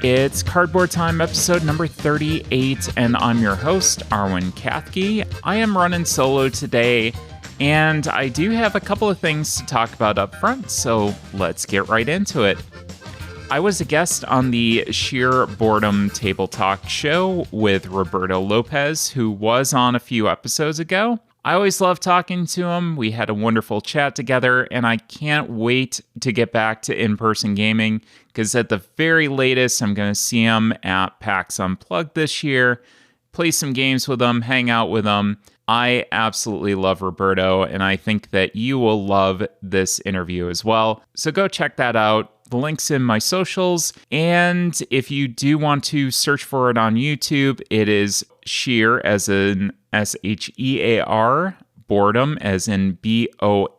It's Cardboard Time episode number 38, and I'm your host, Arwen Kathke. I am running solo today, and I do have a couple of things to talk about up front, so let's get right into it. I was a guest on the Sheer Boredom Table Talk show with Roberto Lopez, who was on a few episodes ago. I always love talking to him. We had a wonderful chat together, and I can't wait to get back to in-person gaming, because at the very latest, I'm going to see him at PAX Unplugged this year, play some games with him, hang out with him. I absolutely love Roberto, and I think that you will love this interview as well. So go check that out. The link's in my socials, and if you do want to search for it on YouTube, it is Sheer, as in S-H-E-A-R, Boredom, as in B-O-A-R-D-O-M,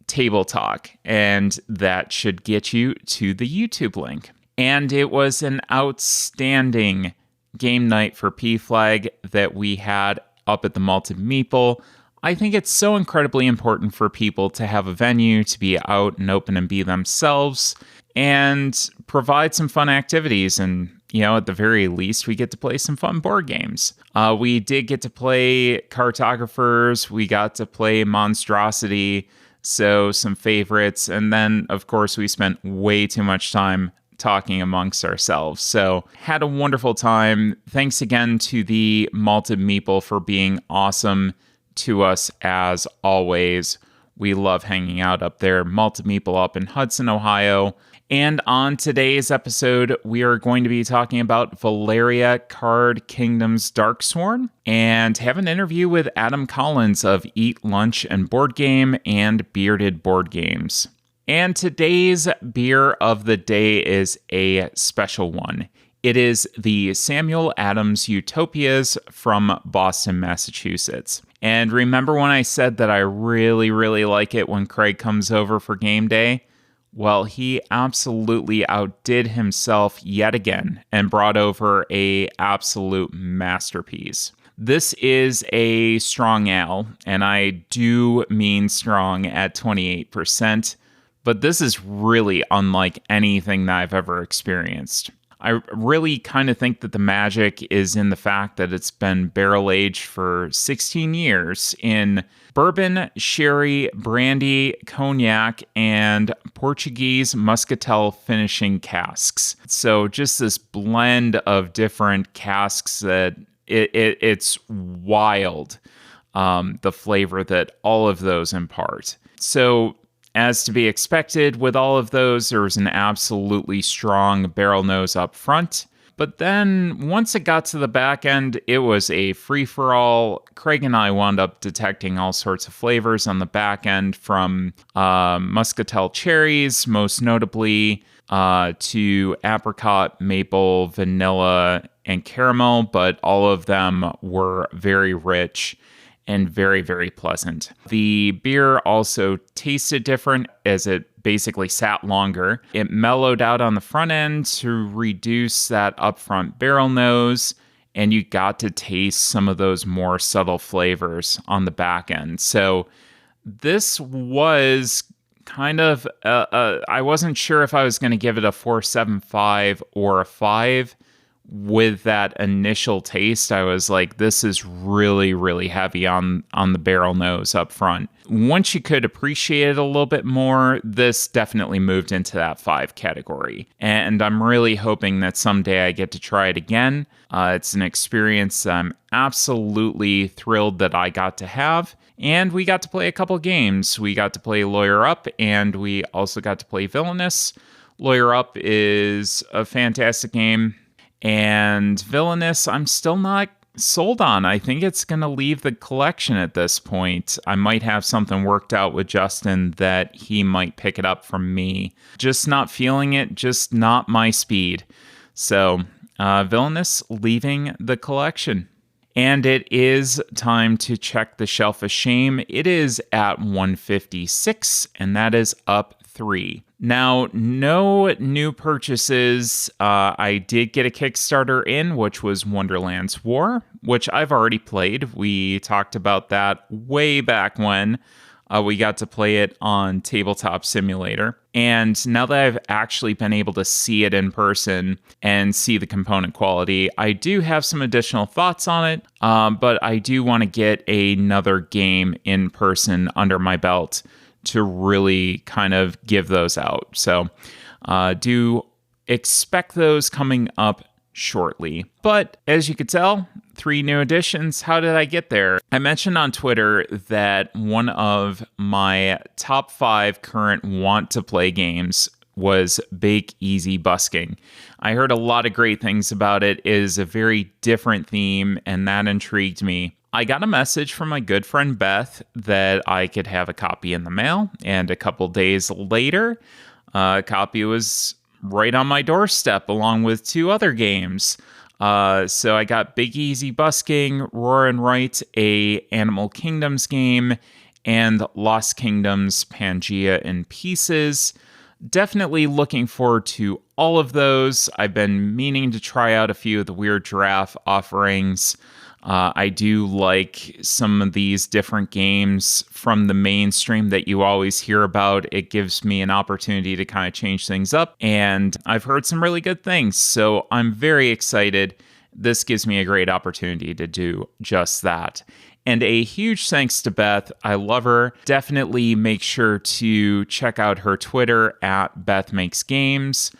Table Talk, and that should get you to the YouTube link. And it was an outstanding game night for P-Flag that we had up at the Malted Meeple. I think it's so incredibly important for people to have a venue to be out and open and be themselves and provide some fun activities. And, you know, at the very least, we get to play some fun board games. We did get to play Cartographers. We got to play Monstrosity. So some favorites. And then, of course, we spent way too much time talking amongst ourselves. So had a wonderful time. Thanks again to the Malted Meeple for being awesome to us as always. We love hanging out up there. Malted Meeple up in Hudson, Ohio. And on today's episode, we are going to be talking about Valeria Card Kingdom's Darksworn and have an interview with Adam Collins of Eat Lunch and Board Game and Bearded Board Games. And today's beer of the day is a special one. It is the Samuel Adams Utopias from Boston, Massachusetts. And remember when I said that I really, really like it when Craig comes over for game day? Well, he absolutely outdid himself yet again and brought over a absolute masterpiece. This is a strong ale, and I do mean strong at 28%, but this is really unlike anything that I've ever experienced. I really kind of think that the magic is in the fact that it's been barrel-aged for 16 years in bourbon, sherry, brandy, cognac, and Portuguese muscatel finishing casks. So just this blend of different casks that it's wild, the flavor that all of those impart. So as to be expected with all of those, there was an absolutely strong barrel nose up front. But then once it got to the back end, it was a free-for-all. Craig and I wound up detecting all sorts of flavors on the back end, from muscatel cherries, most notably, to apricot, maple, vanilla, and caramel. But all of them were very rich and very, very pleasant. The beer also tasted different as it basically sat longer. It mellowed out on the front end to reduce that upfront barrel nose, and you got to taste some of those more subtle flavors on the back end. So this was kind of, I wasn't sure if I was going to give it a 4.75 or a 5. With that initial taste, I was like, this is really, really heavy on the barrel nose up front. Once you could appreciate it a little bit more, this definitely moved into that 5 category. And I'm really hoping that someday I get to try it again. It's an experience I'm absolutely thrilled that I got to have. And we got to play a couple games. We got to play Lawyer Up, and we also got to play Villainous. Lawyer Up is a fantastic game. And Villainous, I'm still not sold on. I think it's going to leave the collection at this point. I might have something worked out with Justin that he might pick it up from me. Just not feeling it, just not my speed. So, Villainous leaving the collection. And it is time to check the Shelf of Shame. It is at 156, and that is up 3. Now, no new purchases. I did get a Kickstarter in, which was Wonderland's War, which I've already played. We talked about that way back when. We got to play it on Tabletop Simulator. And now that I've actually been able to see it in person and see the component quality, I do have some additional thoughts on it, but I do want to get another game in person under my belt to really kind of give those out. So do expect those coming up shortly. But as you could tell, 3 new additions. How did I get there? I mentioned on Twitter that one of my top 5 current want to play games was Bake Easy Busking. I heard a lot of great things about it. It is a very different theme, and that intrigued me. I got a message from my good friend Beth that I could have a copy in the mail, and a couple days later, a copy was right on my doorstep along with 2 other games. So I got Big Easy Busking, Roar and Write, a Animal Kingdoms game, and Lost Kingdoms Pangea in Pieces. Definitely looking forward to all of those. I've been meaning to try out a few of the Weird Giraffe offerings. I do like some of these different games from the mainstream that you always hear about. It gives me an opportunity to kind of change things up, and I've heard some really good things, so I'm very excited. This gives me a great opportunity to do just that. And a huge thanks to Beth. I love her. Definitely make sure to check out her Twitter at Beth Makes Games.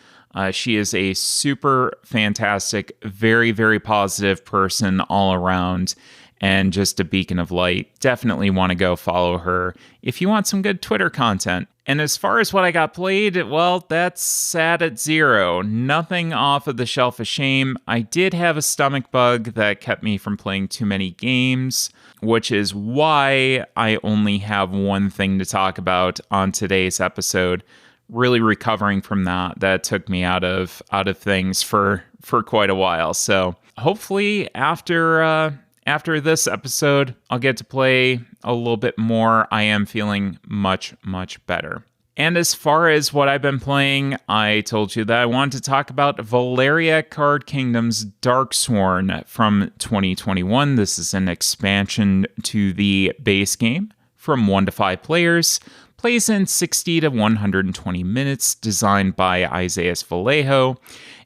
She is a super fantastic, very, very positive person all around, and just a beacon of light. Definitely want to go follow her if you want some good Twitter content. And as far as what I got played, well, that's sat at 0. Nothing off of the shelf of shame. I did have a stomach bug that kept me from playing too many games, which is why I only have one thing to talk about on today's episode. Really recovering from that. That took me out of things for quite a while. So hopefully after this episode, I'll get to play a little bit more. I am feeling much, much better. And as far as what I've been playing, I told you that I wanted to talk about Valeria Card Kingdom's Darksworn from 2021. This is an expansion to the base game from 1 to 5 players. Plays in 60 to 120 minutes, designed by Isaias Vallejo,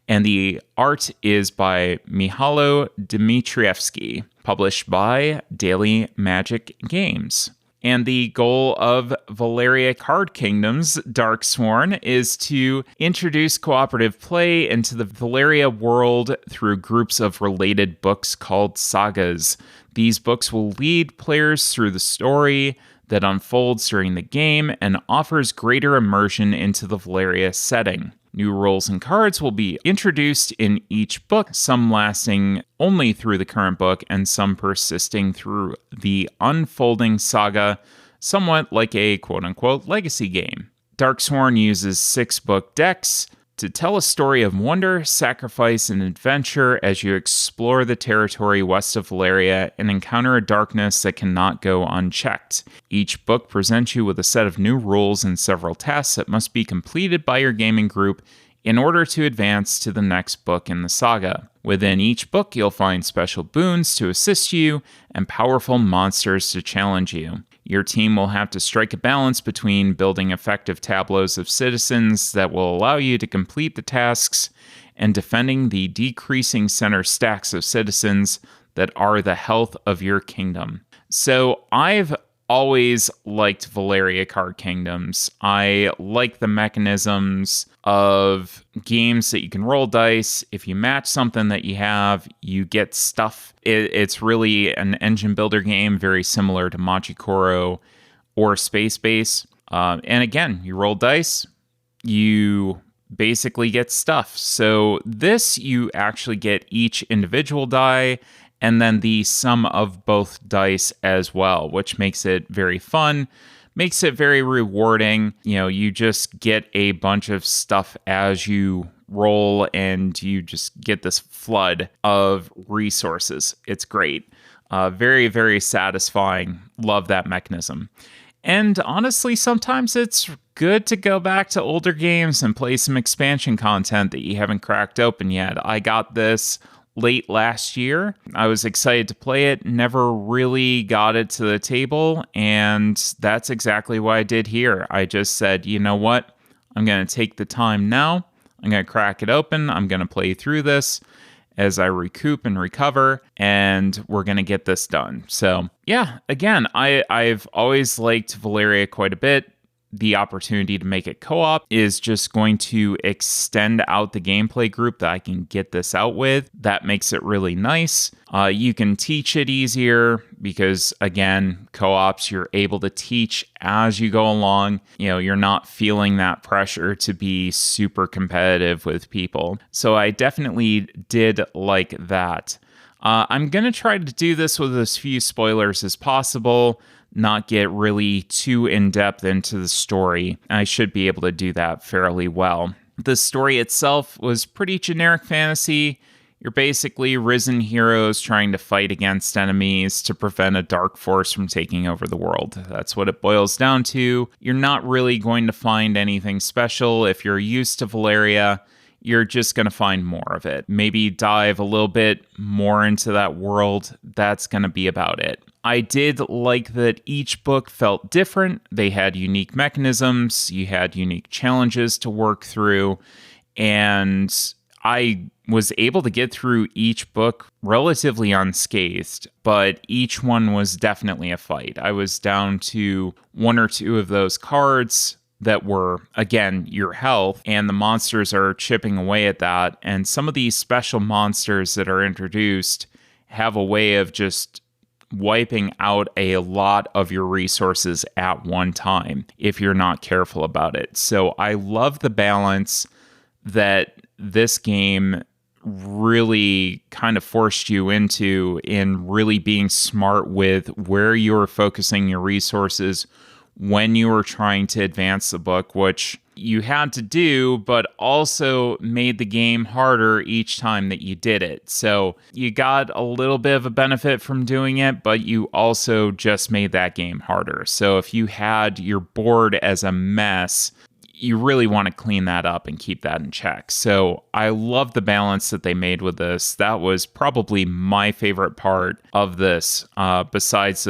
and the art is by Mihailo Dmitrievsky, published by Daily Magic Games. And the goal of Valeria Card Kingdom's Darksworn is to introduce cooperative play into the Valeria world through groups of related books called sagas. These books will lead players through the story that unfolds during the game and offers greater immersion into the Valeria setting. New rules and cards will be introduced in each book, some lasting only through the current book and some persisting through the unfolding saga, somewhat like a quote-unquote legacy game. Darksworn uses 6-book decks to tell a story of wonder, sacrifice, and adventure as you explore the territory west of Valeria and encounter a darkness that cannot go unchecked. Each book presents you with a set of new rules and several tasks that must be completed by your gaming group in order to advance to the next book in the saga. Within each book, you'll find special boons to assist you and powerful monsters to challenge you. Your team will have to strike a balance between building effective tableaus of citizens that will allow you to complete the tasks and defending the decreasing center stacks of citizens that are the health of your kingdom. So I've always liked Valeria Card Kingdoms. I like the mechanisms of games that you can roll dice. If you match something that you have, you get stuff. It's really an engine builder game, very similar to Machikoro or Space Base. And again, you roll dice, you basically get stuff. So this, you actually get each individual die and then the sum of both dice as well, which makes it very fun, makes it very rewarding. You know, you just get a bunch of stuff as you roll and you just get this flood of resources. It's great. Very, very satisfying. Love that mechanism. And honestly, sometimes it's good to go back to older games and play some expansion content that you haven't cracked open yet. I got this late last year. I was excited to play it, never really got it to the table, and that's exactly what I did here. I just said, you know what? I'm going to take the time now. I'm going to crack it open. I'm going to play through this as I recoup and recover, and we're going to get this done. So, yeah, again, I've always liked Valeria quite a bit. The opportunity to make it co-op is just going to extend out the gameplay group that I can get this out with. That makes it really nice. You can teach it easier because, again, co-ops, you're able to teach as you go along. You know, you're not feeling that pressure to be super competitive with people. So I definitely did like that. I'm going to try to do this with as few spoilers as possible, not get really too in-depth into the story. I should be able to do that fairly well. The story itself was pretty generic fantasy. You're basically risen heroes trying to fight against enemies to prevent a dark force from taking over the world. That's what it boils down to. You're not really going to find anything special. If you're used to Valeria, you're just going to find more of it. Maybe dive a little bit more into that world. That's going to be about it. I did like that each book felt different. They had unique mechanisms. You had unique challenges to work through. And I was able to get through each book relatively unscathed, but each one was definitely a fight. I was down to one or two of those cards that were, again, your health, and the monsters are chipping away at that. And some of these special monsters that are introduced have a way of just wiping out a lot of your resources at one time if you're not careful about it. So I love the balance that this game really kind of forced you into in really being smart with where you're focusing your resources when you were trying to advance the book, which you had to do, but also made the game harder each time that you did it. So you got a little bit of a benefit from doing it, but you also just made that game harder. So if you had your board as a mess, you really want to clean that up and keep that in check. So I love the balance that they made with this. That was probably my favorite part of this, besides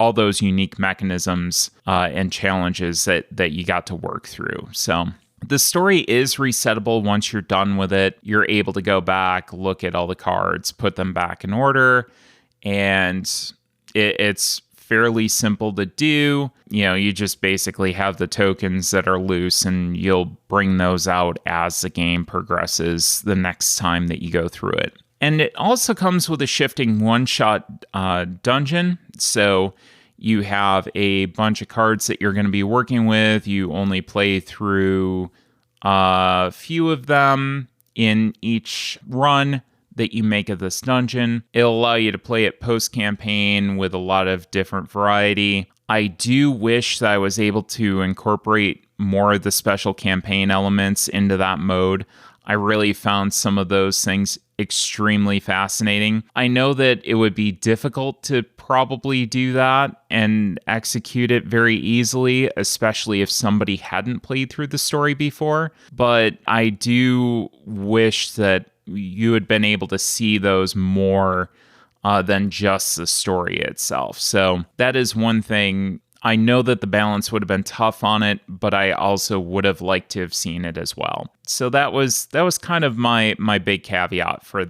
all those unique mechanisms and challenges that you got to work through. So the story is resettable once you're done with it. You're able to go back, look at all the cards, put them back in order, and it's fairly simple to do. You know, you just basically have the tokens that are loose, and you'll bring those out as the game progresses the next time that you go through it. And it also comes with a shifting one-shot dungeon. So you have a bunch of cards that you're going to be working with. You only play through a few of them in each run that you make of this dungeon. It'll allow you to play it post-campaign with a lot of different variety. I do wish that I was able to incorporate more of the special campaign elements into that mode. I really found some of those things extremely fascinating. I know that it would be difficult to probably do that and execute it very easily, especially if somebody hadn't played through the story before. But I do wish that you had been able to see those more than just the story itself. So that is one thing. I know that the balance would have been tough on it, but I also would have liked to have seen it as well. So that was kind of my big caveat for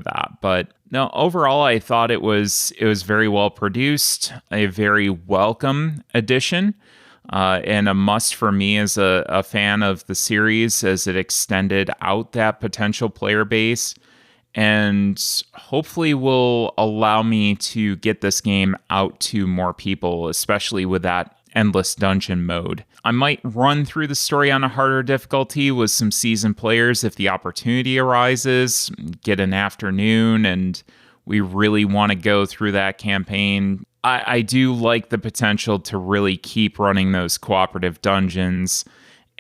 that. But no, overall, I thought it was very well produced, a very welcome addition, and a must for me as a fan of the series, as it extended out that potential player base. And hopefully will allow me to get this game out to more people, especially with that endless dungeon mode. I might run through the story on a harder difficulty with some seasoned players if the opportunity arises, get an afternoon, and we really want to go through that campaign. I do like the potential to really keep running those cooperative dungeons.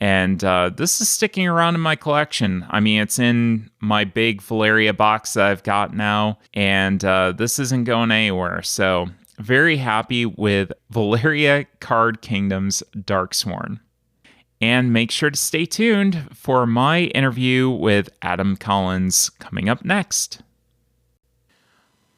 And this is sticking around in my collection. I mean, it's in my big Valeria box that I've got now, and this isn't going anywhere. So very happy with Valeria Card Kingdom's Darksworn. And make sure to stay tuned for my interview with Adam Collins coming up next.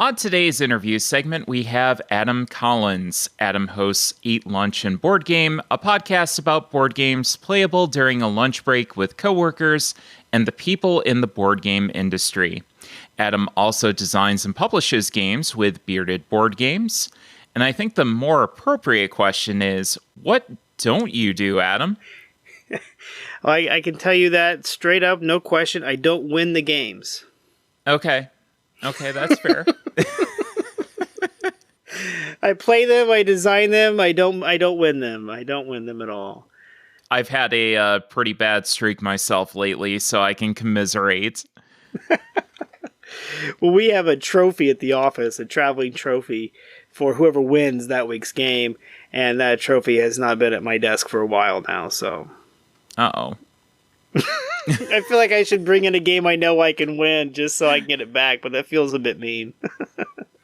On today's interview segment, we have Adam Collins. Adam hosts Eat Lunch and Board Game, a podcast about board games playable during a lunch break with coworkers and the people in the board game industry. Adam also designs and publishes games with Bearded Board Games. And I think the more appropriate question is, what don't you do, Adam? I can tell you that straight up, no question. I don't win the games. Okay, that's fair. I play them, I design them, I don't win them. I don't win them at all. I've had a pretty bad streak myself lately, so I can commiserate. Well, we have a trophy at the office, a traveling trophy for whoever wins that week's game, and that trophy has not been at my desk for a while now, so... Uh-oh. I feel like I should bring in a game I know I can win just so I can get it back, but that feels a bit mean.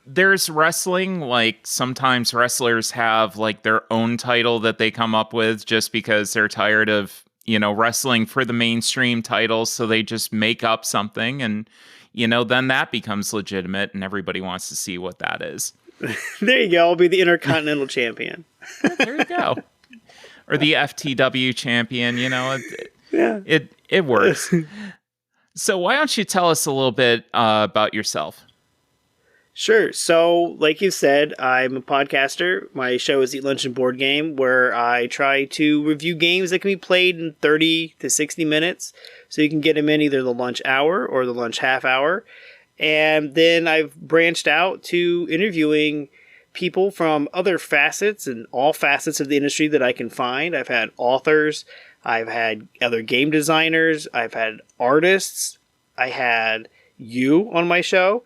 There's wrestling, like sometimes wrestlers have like their own title that they come up with just because they're tired of, wrestling for the mainstream titles, so they just make up something and, then that becomes legitimate and everybody wants to see what that is. There you go. I'll be the Intercontinental Champion. There you go. Or the FTW champion, it works. So why don't you tell us a little bit about yourself? Sure. So, like you said, I'm a podcaster. My show is Eat Lunch and Board Game, where I try to review games that can be played in 30 to 60 minutes. So you can get them in either the lunch hour or the lunch half hour. And then I've branched out to interviewing people from other facets and all facets of the industry that I can find. I've had authors, I've had other game designers, I've had artists, I had you on my show.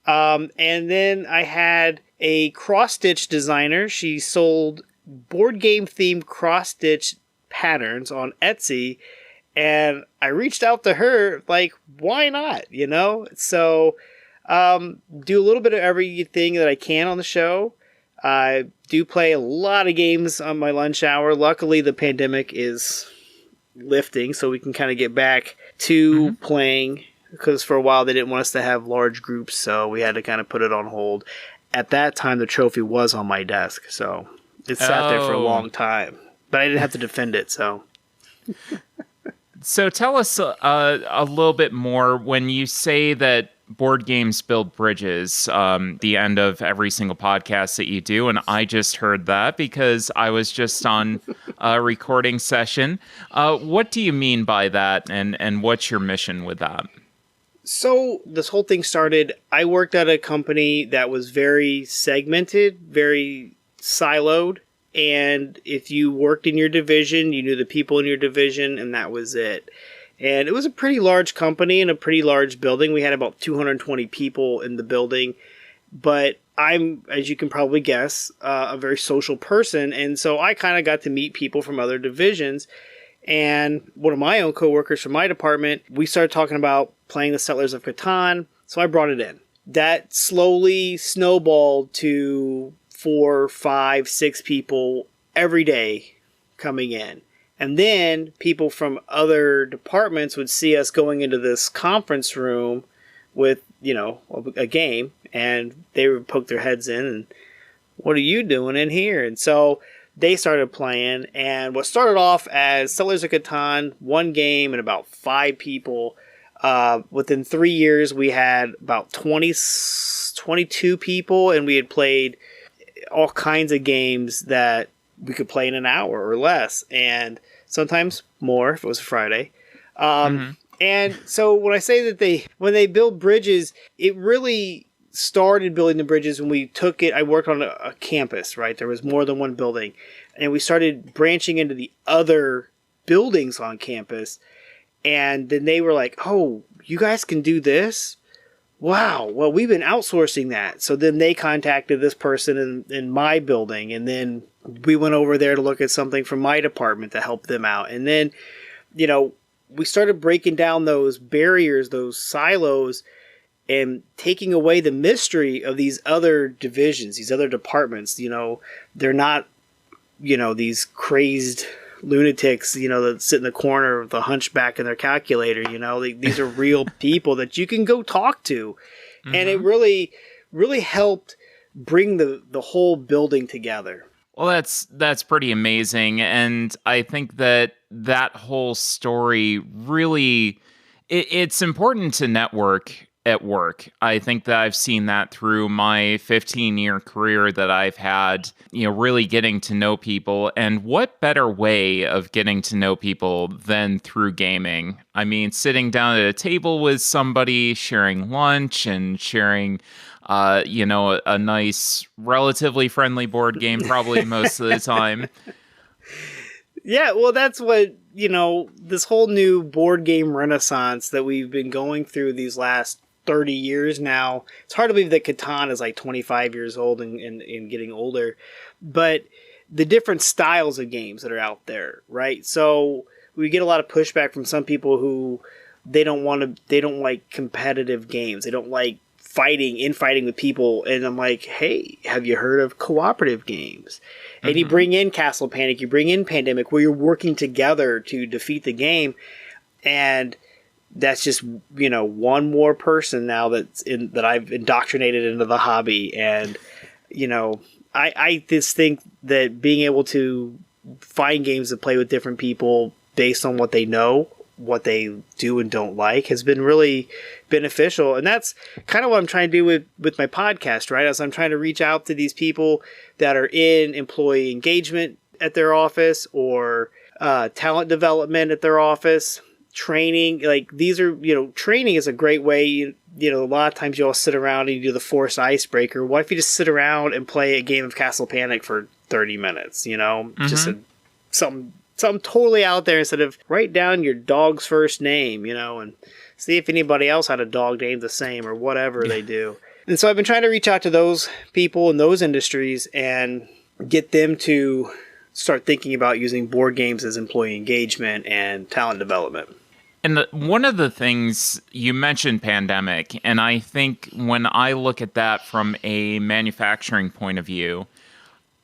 And then I had a cross-stitch designer. She sold board game themed cross-stitch patterns on Etsy. And I reached out to her, like, why not? So, do a little bit of everything that I can on the show. I do play a lot of games on my lunch hour. Luckily, the pandemic is lifting, so we can kind of get back to playing. Because for a while, they didn't want us to have large groups, so we had to kind of put it on hold. At that time, the trophy was on my desk, so it sat there for a long time. But I didn't have to defend it, so... So tell us a little bit more. When you say that board games build bridges, the end of every single podcast that you do, and I just heard that because I was just on a recording session. What do you mean by that, and what's your mission with that? So this whole thing started, I worked at a company that was very segmented, very siloed. And if you worked in your division, you knew the people in your division, and that was it. And it was a pretty large company and a pretty large building. We had about 220 people in the building. But I'm, as you can probably guess, a very social person. And so I kind of got to meet people from other divisions. And one of my own coworkers from my department, we started talking about playing the Settlers of Catan. So I brought it in. That slowly snowballed to 4, 5, 6 people every day coming in. And then people from other departments would see us going into this conference room with, a game, and they would poke their heads in and, what are you doing in here? And so they started playing, and what started off as Settlers of Catan, one game and about 5 people, within 3 years we had about 22 people, and we had played all kinds of games that we could play in an hour or less, and sometimes more if it was a Friday. And so when I say that when they build bridges, it really started building the bridges when we took it. I worked on a campus, right? There was more than one building, and we started branching into the other buildings on campus. And then they were like, "Oh, you guys can do this? Wow, well, we've been outsourcing that." So then they contacted this person in my building, and then we went over there to look at something from my department to help them out. And then, we started breaking down those barriers, those silos, and taking away the mystery of these other divisions, these other departments. They're not, these crazed lunatics, that sit in the corner with a hunchback in their calculator. These are real people that you can go talk to. And it really really helped bring the whole building together. Well, that's pretty amazing, and I think that whole story really it's important to network at work. I think that I've seen that through my 15-year career that I've had, really getting to know people. And what better way of getting to know people than through gaming? I mean, sitting down at a table with somebody, sharing lunch and sharing a nice, relatively friendly board game, probably most of the time. Yeah, well, that's what, this whole new board game renaissance that we've been going through these last 30 years now. It's hard to believe that Catan is like 25 years old and getting older. But the different styles of games that are out there, right? So we get a lot of pushback from some people who they don't like competitive games. They don't like infighting with people. And I'm like, hey, have you heard of cooperative games? And you bring in Castle Panic, you bring in Pandemic, where you're working together to defeat the game. And that's just, one more person now that I've indoctrinated into the hobby. And, I just think that being able to find games to play with different people based on what they know, what they do and don't like, has been really beneficial. And that's kind of what I'm trying to do with my podcast, right? As I'm trying to reach out to these people that are in employee engagement at their office or talent development at their office, training. Like, these are, training is a great way. A lot of times you all sit around and you do the forced icebreaker. What if you just sit around and play a game of Castle Panic for 30 minutes, just something totally out there, instead of write down your dog's first name, and see if anybody else had a dog named the same or whatever they do. And so I've been trying to reach out to those people in those industries and get them to start thinking about using board games as employee engagement and talent development. And one of the things you mentioned, Pandemic, and I think when I look at that from a manufacturing point of view,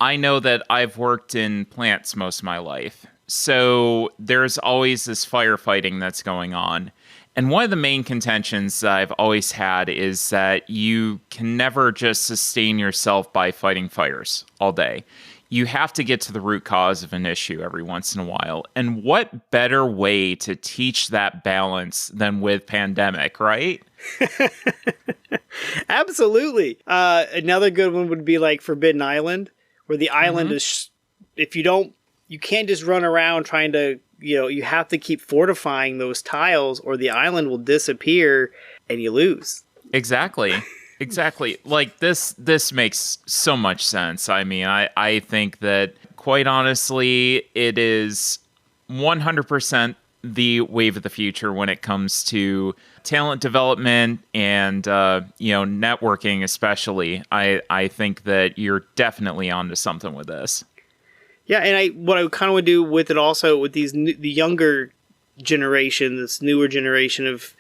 I know that I've worked in plants most of my life. So there's always this firefighting that's going on. And one of the main contentions that I've always had is that you can never just sustain yourself by fighting fires all day. You have to get to the root cause of an issue every once in a while. And what better way to teach that balance than with Pandemic, right? Absolutely. Another good one would be like Forbidden Island, where the island is, you can't just run around trying to, you have to keep fortifying those tiles or the island will disappear and you lose. Exactly. Like this makes so much sense. I mean, I think that quite honestly, it is 100% the wave of the future when it comes to talent development and, networking, especially. I think that you're definitely onto something with this. Yeah, and what I kind of would do with it also, with the younger generation, this newer generation of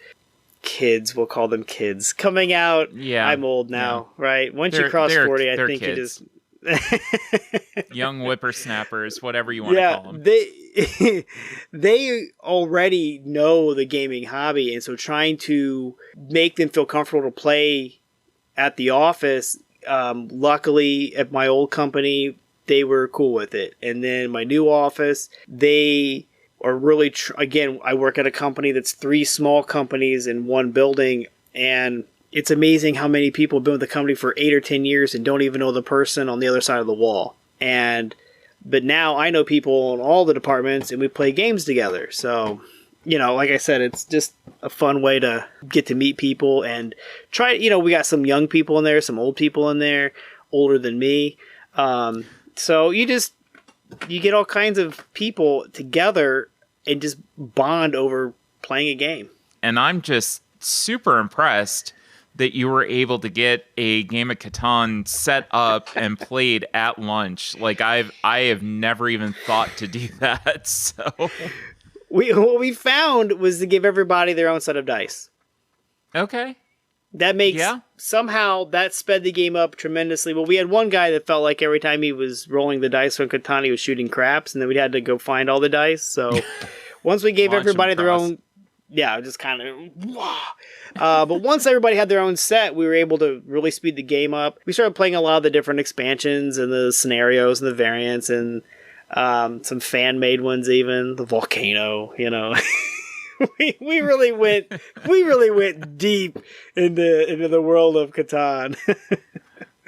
kids, we'll call them kids, coming out. Yeah, I'm old now, right? Once you cross 40, I think kids. You just... Young whippersnappers, whatever you want to call them. They already know the gaming hobby, and so trying to make them feel comfortable to play at the office, luckily at my old company, they were cool with it. And then my new office, they are really, again, I work at a company that's 3 small companies in one building. And it's amazing how many people have been with the company for 8 or 10 years and don't even know the person on the other side of the wall. But now I know people in all the departments and we play games together. So, like I said, it's just a fun way to get to meet people and try, we got some young people in there, some old people in there, older than me. So you get all kinds of people together and just bond over playing a game. And I'm just super impressed that you were able to get a game of Catan set up and played at lunch. Like I have never even thought to do that. So what we found was to give everybody their own set of dice. Okay. That makes somehow that sped the game up tremendously. Well, we had one guy that felt like every time he was rolling the dice from Catan, he was shooting craps, and then we had to go find all the dice. So once we gave everybody their own yeah, just kind of, wow. But once everybody had their own set, we were able to really speed the game up. We started playing a lot of the different expansions and the scenarios and the variants and some fan-made ones, even the volcano. we really went deep into the world of Catan.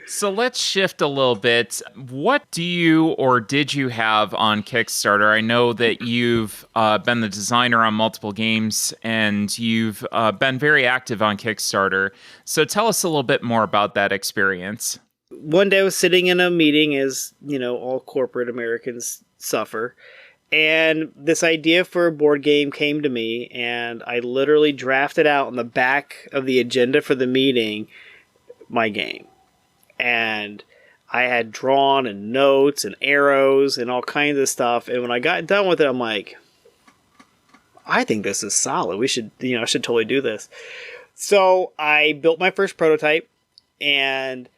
So let's shift a little bit. What do you or did you have on Kickstarter? I know that you've been the designer on multiple games and you've been very active on Kickstarter. So tell us a little bit more about that experience. One day I was sitting in a meeting, as all corporate Americans suffer, and this idea for a board game came to me, and I literally drafted out on the back of the agenda for the meeting my game. And I had drawn and notes and arrows and all kinds of stuff. And when I got done with it, I'm like, I think this is solid. I should totally do this. So I built my first prototype. And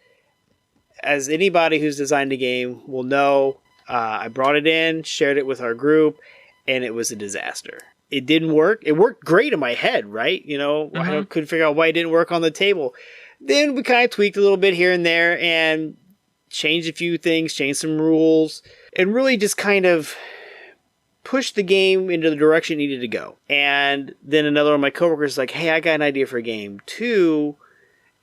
as anybody who's designed a game will know, I brought it in, shared it with our group, and it was a disaster. It didn't work. It worked great in my head, right? I couldn't figure out why it didn't work on the table. Then we kind of tweaked a little bit here and there and changed a few things, changed some rules, and really just kind of pushed the game into the direction it needed to go. And then another one of my coworkers was like, hey, I got an idea for a game too.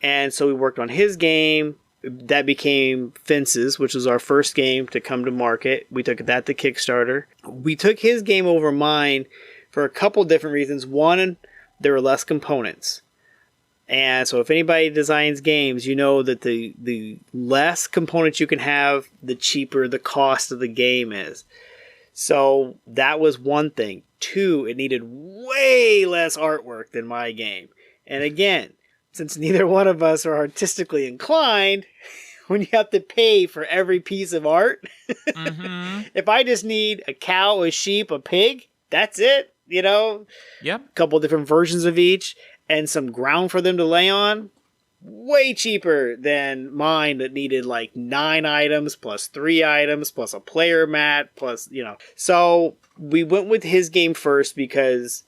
And so we worked on his game. That became Fences, which was our first game to come to market. We took that to Kickstarter. We took his game over mine for a couple different reasons. One, there were less components. And so if anybody designs games, you know that the less components you can have, the cheaper the cost of the game is. So that was one thing. Two, it needed way less artwork than my game. And again, since neither one of us are artistically inclined, when you have to pay for every piece of art, if I just need a cow, a sheep, a pig, that's it, Yep. A couple different versions of each. And some ground for them to lay on, way cheaper than mine that needed like 9 items plus 3 items plus a player mat plus. So we went with his game first because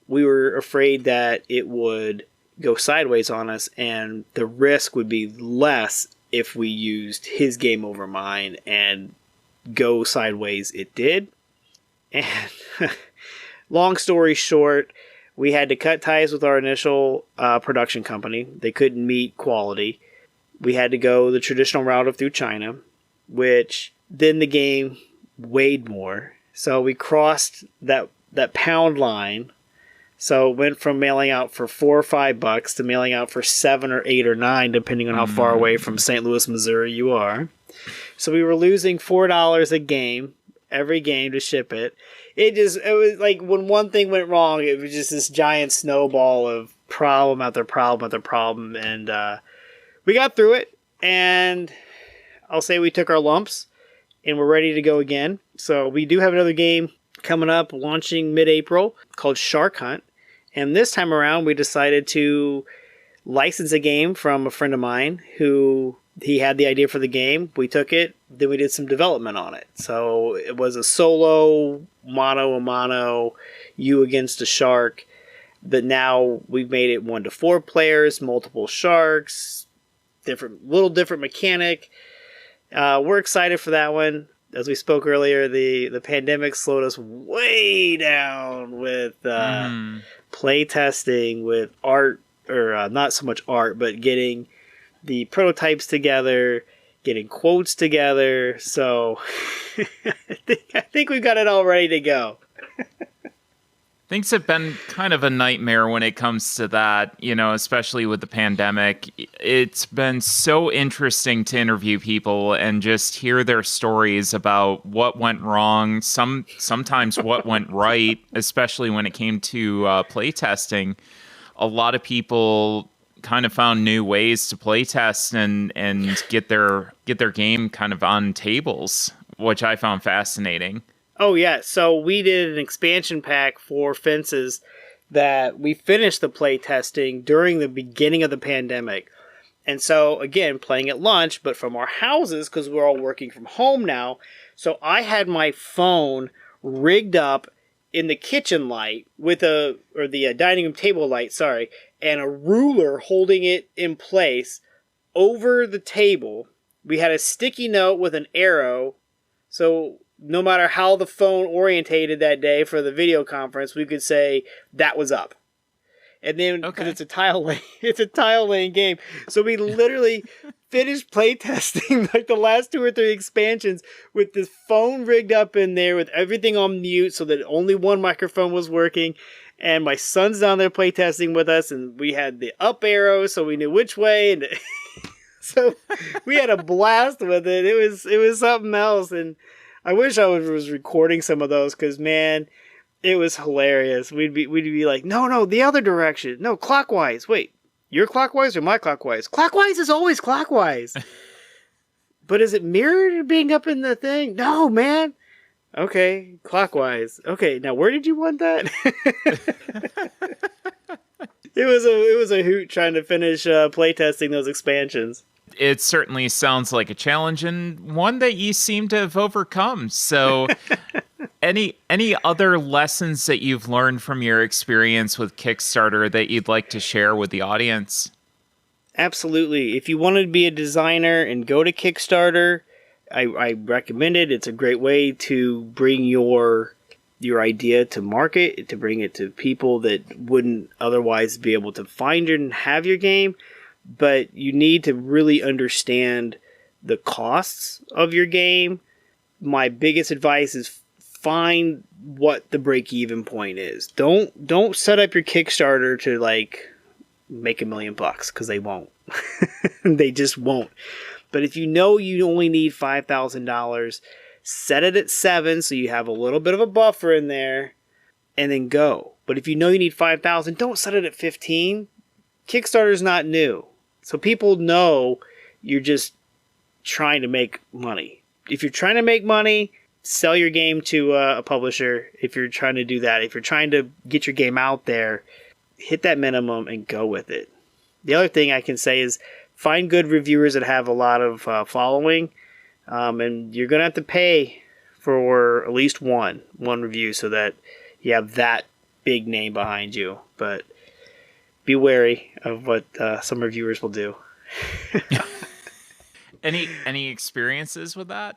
we were afraid that it would go sideways on us and the risk would be less if we used his game over mine, and go sideways it did. And long story short, we had to cut ties with our initial production company. They couldn't meet quality. We had to go the traditional route of through China, which then the game weighed more. So we crossed that pound line. So it went from mailing out for $4 or $5 to mailing out for $7 or $8 or $9, depending on how far away from St. Louis, Missouri you are. So we were losing $4 a game, every game to ship it. It was like when one thing went wrong, it was just this giant snowball of problem after problem after problem. And we got through it. And I'll say we took our lumps and we're ready to go again. So we do have another game coming up, launching mid-April, called Shark Hunt. And this time around, we decided to license a game from a friend of mine who he had the idea for the game. We took it, then we did some development on it. So it was a solo, mano a mano, you against a shark. But now we've made it 1 to 4 players, multiple sharks, little different mechanic. We're excited for that one. As we spoke earlier, the pandemic slowed us way down with play testing, with art, or not so much art, but getting the prototypes together, getting quotes together. So I think we've got it all ready to go. Things have been kind of a nightmare when it comes to that, especially with the pandemic. It's been so interesting to interview people and just hear their stories about what went wrong, sometimes what went right, especially when it came to playtesting. A lot of people kind of found new ways to playtest and get their game kind of on tables, which I found fascinating. Oh, yeah. So we did an expansion pack for Fences that we finished the play testing during the beginning of the pandemic. And so, again, playing at lunch, but from our houses because we're all working from home now. So I had my phone rigged up in the kitchen light with the dining room table light, sorry, and a ruler holding it in place over the table. We had a sticky note with an arrow, so no matter how the phone orientated that day for the video conference, we could say that was up. And then, because it's a tile laying game, so we literally finished playtesting like the last 2 or 3 expansions with this phone rigged up in there with everything on mute so that only one microphone was working. And my son's down there playtesting with us, and we had the up arrow so we knew which way. And so we had a blast with it. It was something else, and I wish I was recording some of those because, man, it was hilarious. We'd be like, no, the other direction. No, clockwise. Wait, you're clockwise or my clockwise? Clockwise is always clockwise. But is it mirrored being up in the thing? No, man. Okay, clockwise. Okay, now where did you want that? It was a hoot trying to finish playtesting those expansions. It certainly sounds like a challenge, and one that you seem to have overcome. So any other lessons that you've learned from your experience with Kickstarter that you'd like to share with the audience? Absolutely. If you want to be a designer and go to Kickstarter, I recommend it. It's a great way to bring your idea to market, to bring it to people that wouldn't otherwise be able to find it and have your game. But you need to really understand the costs of your game. My biggest advice is find what the break-even point is. Don't set up your Kickstarter to like make $1 million because they won't. They just won't. But if you know you only need $5,000, set it at 7 so you have a little bit of a buffer in there, and then go. But if you know you need 5,000, don't set it at 15. Kickstarter's not new. So people know you're just trying to make money. If you're trying to make money, sell your game to a publisher. If you're trying to do that, if you're trying to get your game out there, hit that minimum and go with it. The other thing I can say is find good reviewers that have a lot of following. And you're going to have to pay for at least one review so that you have that big name behind you. But be wary of what some reviewers will do. Any experiences with that?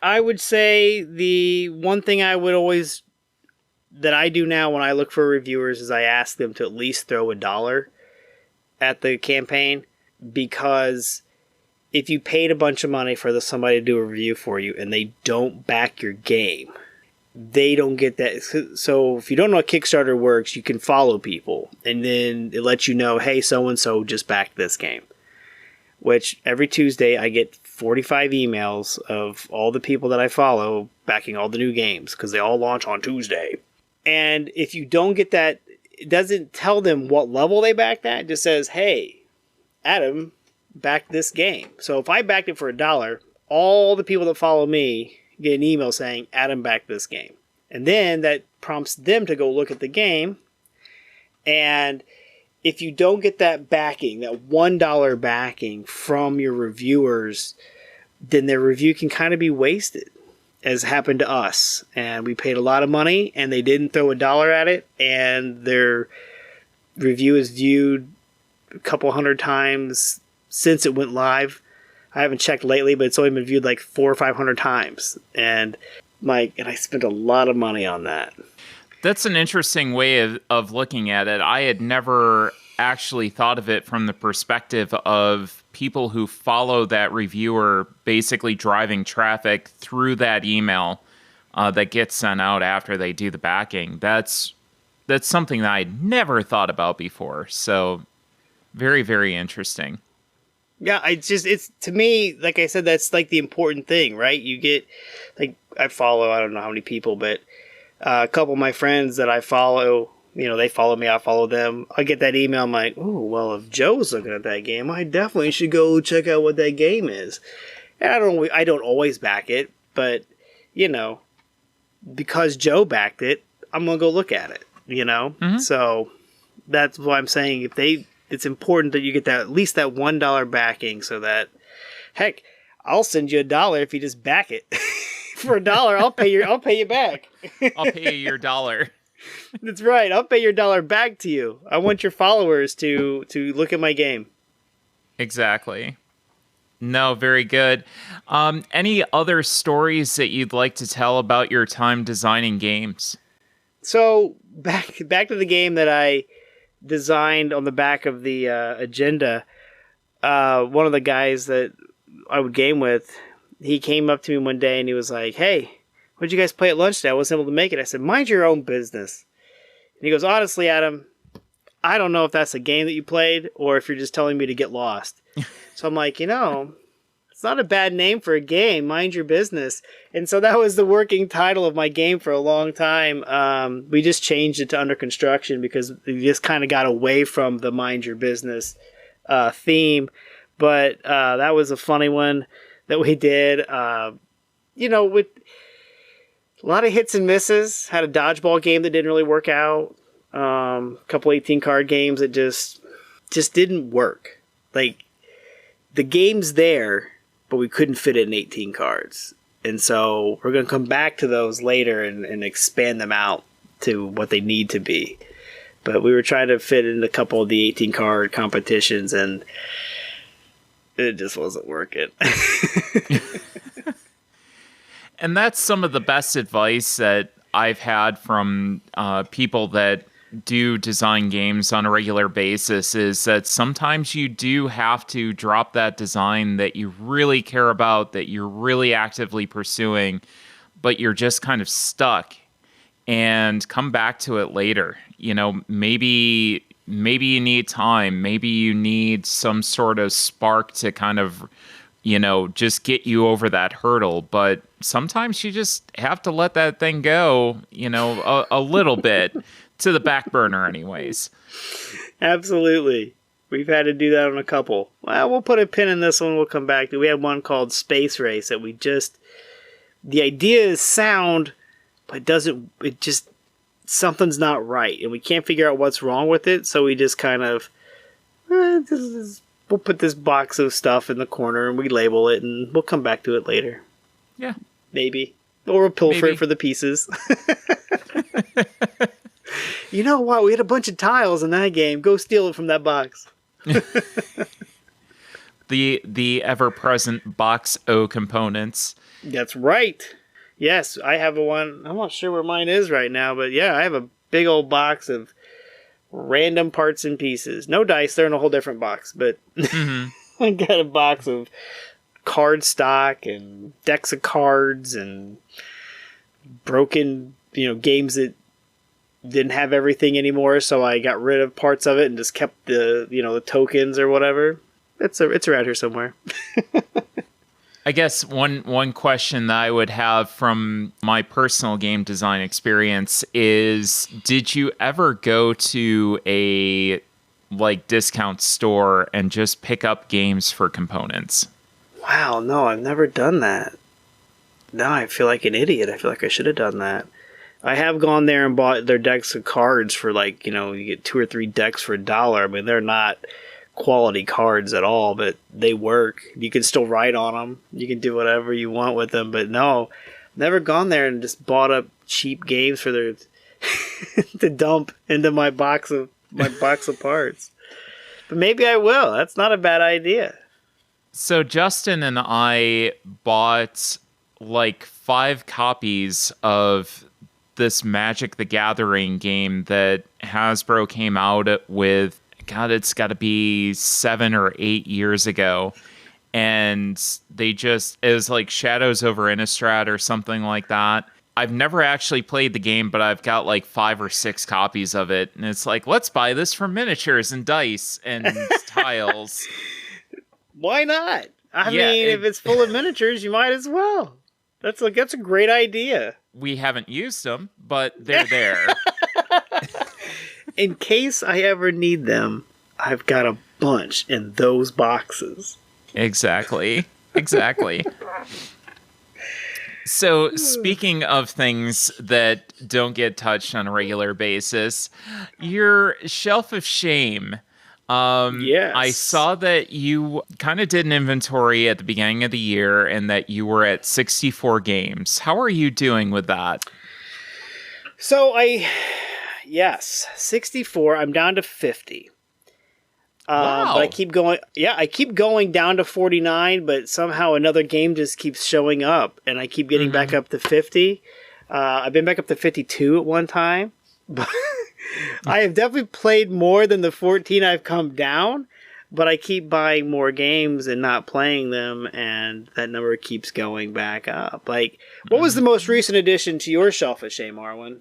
I would say the one thing that I do now when I look for reviewers is I ask them to at least throw $1 at the campaign, because if you paid a bunch of money for somebody to do a review for you and they don't back your game, they don't get that. So if you don't know how Kickstarter works, you can follow people and then it lets you know, hey, so-and-so just backed this game. Which every Tuesday I get 45 emails of all the people that I follow backing all the new games because they all launch on Tuesday. And if you don't get that, it doesn't tell them what level they backed at. It just says, hey, Adam backed this game. So if I backed it for $1, all the people that follow me get an email saying Adam backed this game. And then that prompts them to go look at the game. And if you don't get that backing, that $1 backing from your reviewers, then their review can kind of be wasted, as happened to us. And we paid a lot of money and they didn't throw $1 at it, and their review is viewed a couple hundred times since it went live. I haven't checked lately, but it's only been viewed like 400 or 500 times. And I spent a lot of money on that. That's an interesting way of looking at it. I had never actually thought of it from the perspective of people who follow that reviewer basically driving traffic through that email that gets sent out after they do the backing. That's something that I'd never thought about before. So very, very interesting. Yeah, it's to me, like I said, that's like the important thing, right? You get, like, I don't know how many people, but a couple of my friends that I follow, they follow me, I follow them. I get that email, I'm like, oh, well, if Joe's looking at that game, I definitely should go check out what that game is. And I don't always back it, but, because Joe backed it, I'm going to go look at it, Mm-hmm. So that's why I'm saying it's important that you get at least that $1 backing, so that, heck, I'll send you $1 if you just back it For $1, I'll pay you back. I'll pay you your $1. That's right. I'll pay your $1 back to you. I want your followers to look at my game. Exactly. No, very good. Any other stories that you'd like to tell about your time designing games? So back to the game that I designed on the back of the agenda. One of the guys that I would game with, he came up to me one day and he was like, "Hey, what'd you guys play at lunch today? I wasn't able to make it." I said, "Mind your own business." And he goes, "Honestly, Adam, I don't know if that's a game that you played or if you're just telling me to get lost." So I'm like, it's not a bad name for a game. Mind your business. And so that was the working title of my game for a long time. We just changed it to Under Construction because we just kind of got away from the mind your business theme. But that was a funny one that we did. With a lot of hits and misses. Had a dodgeball game that didn't really work out. A couple 18-card games that just didn't work. Like, the game's there, but we couldn't fit it in 18 cards. And so we're going to come back to those later and expand them out to what they need to be. But we were trying to fit in a couple of the 18-card competitions, and it just wasn't working. And that's some of the best advice that I've had from people that do design games on a regular basis, is that sometimes you do have to drop that design that you really care about, that you're really actively pursuing, but you're just kind of stuck, and come back to it later. Maybe you need time, maybe you need some sort of spark to kind of, just get you over that hurdle. But sometimes you just have to let that thing go, a little bit. To the back burner anyways. Absolutely. We've had to do that on a couple. Well, we'll put a pin in this one. We'll come back to. We had one called Space Race that the idea is sound, but something's not right. And we can't figure out what's wrong with it. So we just kind of, we'll put this box of stuff in the corner and we label it and we'll come back to it later. Yeah. Maybe. Or we'll pilfer it for the pieces. You know what? We had a bunch of tiles in that game. Go steal it from that box. The ever-present box O components. That's right. Yes, I have one. I'm not sure where mine is right now, but yeah, I have a big old box of random parts and pieces. No dice. They're in a whole different box, but I got a box of card stock and decks of cards and broken, games that didn't have everything anymore, so I got rid of parts of it and just kept the the tokens or whatever. It's around here somewhere. I guess one question that I would have from my personal game design experience is, did you ever go to a discount store and just pick up games for components? Wow, no, I've never done that. Now I feel like an idiot. I feel like I should have done that. I have gone there and bought their decks of cards for you get 2 or 3 decks for $1. I mean, they're not quality cards at all, but they work. You can still write on them. You can do whatever you want with them. But no, never gone there and just bought up cheap games for their to dump into my box of parts. But maybe I will. That's not a bad idea. So Justin and I bought 5 copies of this Magic the Gathering game that Hasbro came out with. God, it's got to be 7 or 8 years ago. And it was like Shadows over Innistrad or something like that. I've never actually played the game, but I've got 5 or 6 copies of it. And it's like, let's buy this for miniatures and dice and tiles. Why not? I mean, if it's full of miniatures, you might as well. That's a great idea. We haven't used them, but they're there. In case I ever need them, I've got a bunch in those boxes. Exactly. So, speaking of things that don't get touched on a regular basis, your Shelf of Shame. Yes. I saw that you kind of did an inventory at the beginning of the year and that you were at 64 games. How are you doing with that? So yes, 64. I'm down to 50. Wow. But I keep going. Yeah, I keep going down to 49, but somehow another game just keeps showing up, and I keep getting back up to 50. I've been back up to 52 at one time, but I have definitely played more than the 14 I've come down. But I keep buying more games and not playing them, and that number keeps going back up. Like, what was the most recent addition to your shelf of shame, Arwen?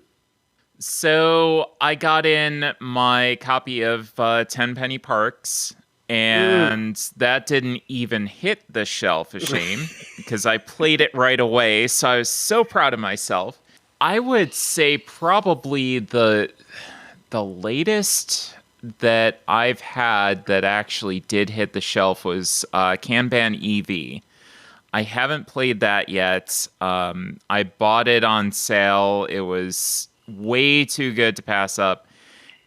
So I got in my copy of 10 Penny Parks, and that didn't even hit the shelf of shame because I played it right away. So I was so proud of myself. I would say probably the latest that I've had that actually did hit the shelf was Kanban EV. I haven't played that yet. I bought it on sale. It was way too good to pass up.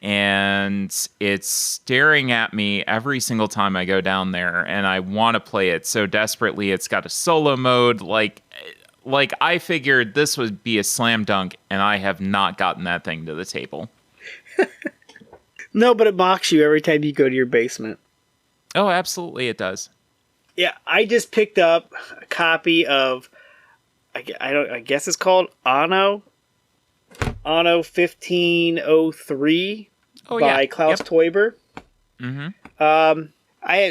And it's staring at me every single time I go down there. And I want to play it so desperately. It's got a solo mode. Like I figured this would be a slam dunk. And I have not gotten that thing to the table. No, but it mocks you every time you go to your basement. Oh, absolutely it does. Yeah, I just picked up a copy of, I guess it's called Anno 1503 by Klaus Teuber.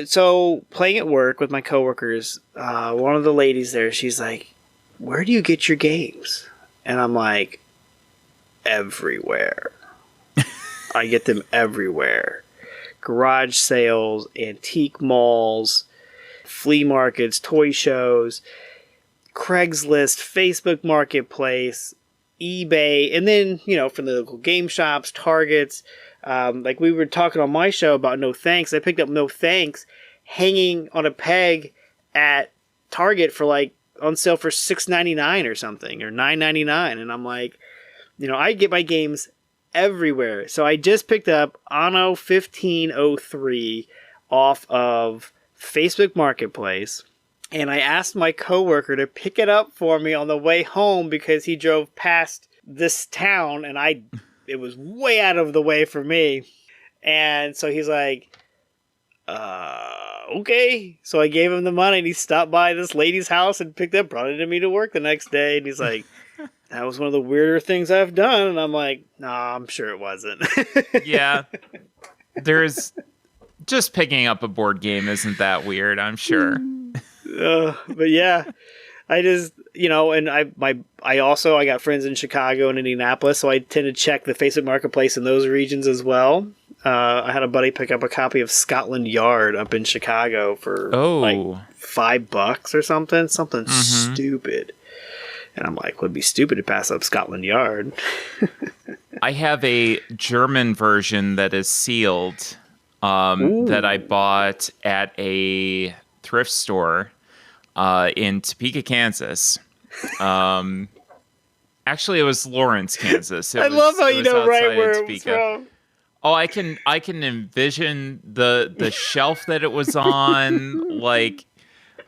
So playing at work with my coworkers, one of the ladies there, she's like, "Where do you get your games?" And I'm like, "Everywhere." I get them everywhere. Garage sales, antique malls, flea markets, toy shows, Craigslist, Facebook Marketplace, eBay, and then, from the local game shops, Targets. Like we were talking on my show about No Thanks. I picked up No Thanks hanging on a peg at Target for on sale for $6.99 or something, or $9.99. And I'm like, I get my games everywhere. So I just picked up Anno 1503 off of Facebook Marketplace, and I asked my coworker to pick it up for me on the way home because he drove past this town and it was way out of the way for me. And so he's like, okay. So I gave him the money and he stopped by this lady's house and brought it to me to work the next day. And he's like, that was one of the weirder things I've done. And I'm like, nah, I'm sure it wasn't. Yeah. There's just picking up a board game isn't that weird, I'm sure. But yeah, I just, and I got friends in Chicago and Indianapolis, so I tend to check the Facebook Marketplace in those regions as well. I had a buddy pick up a copy of Scotland Yard up in Chicago for $5 or something stupid. And I'm like, would be stupid to pass up Scotland Yard. I have a German version that is sealed that I bought at a thrift store in Topeka, Kansas. Actually, it was Lawrence, Kansas. I love how you know right where it was from. Oh, I can envision the shelf that it was on. Like,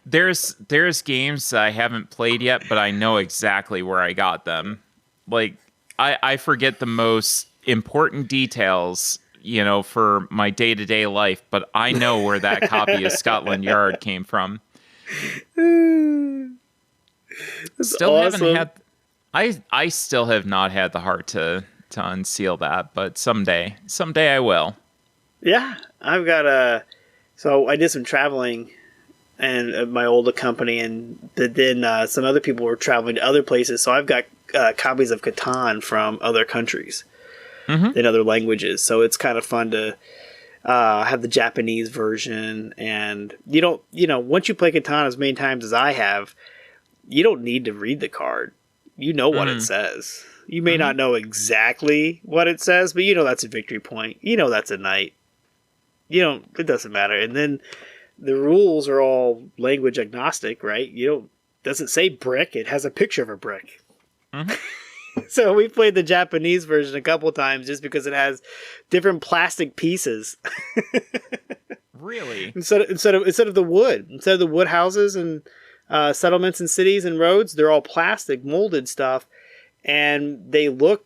there's games that I haven't played yet, but I know exactly where I got them. Like, I forget the most important details, for my day-to-day life, but I know where that copy of Scotland Yard came from. Still awesome. haven't had. I still have not had the heart to unseal that, but someday I will. Yeah, I've got so I did some traveling and my old company, and then some other people were traveling to other places, so I've got copies of Catan from other countries in other languages, so it's kind of fun to have the Japanese version. And once you play Catan as many times as I have, you don't need to read the card. You know what it says. You may not know exactly what it says, but that's a victory point. That's a knight. It doesn't matter. And then the rules are all language agnostic, right? Doesn't say brick. It has a picture of a brick. So we played the Japanese version a couple times just because it has different plastic pieces. Really? Instead of the wood houses and settlements and cities and roads, they're all plastic molded stuff, and they look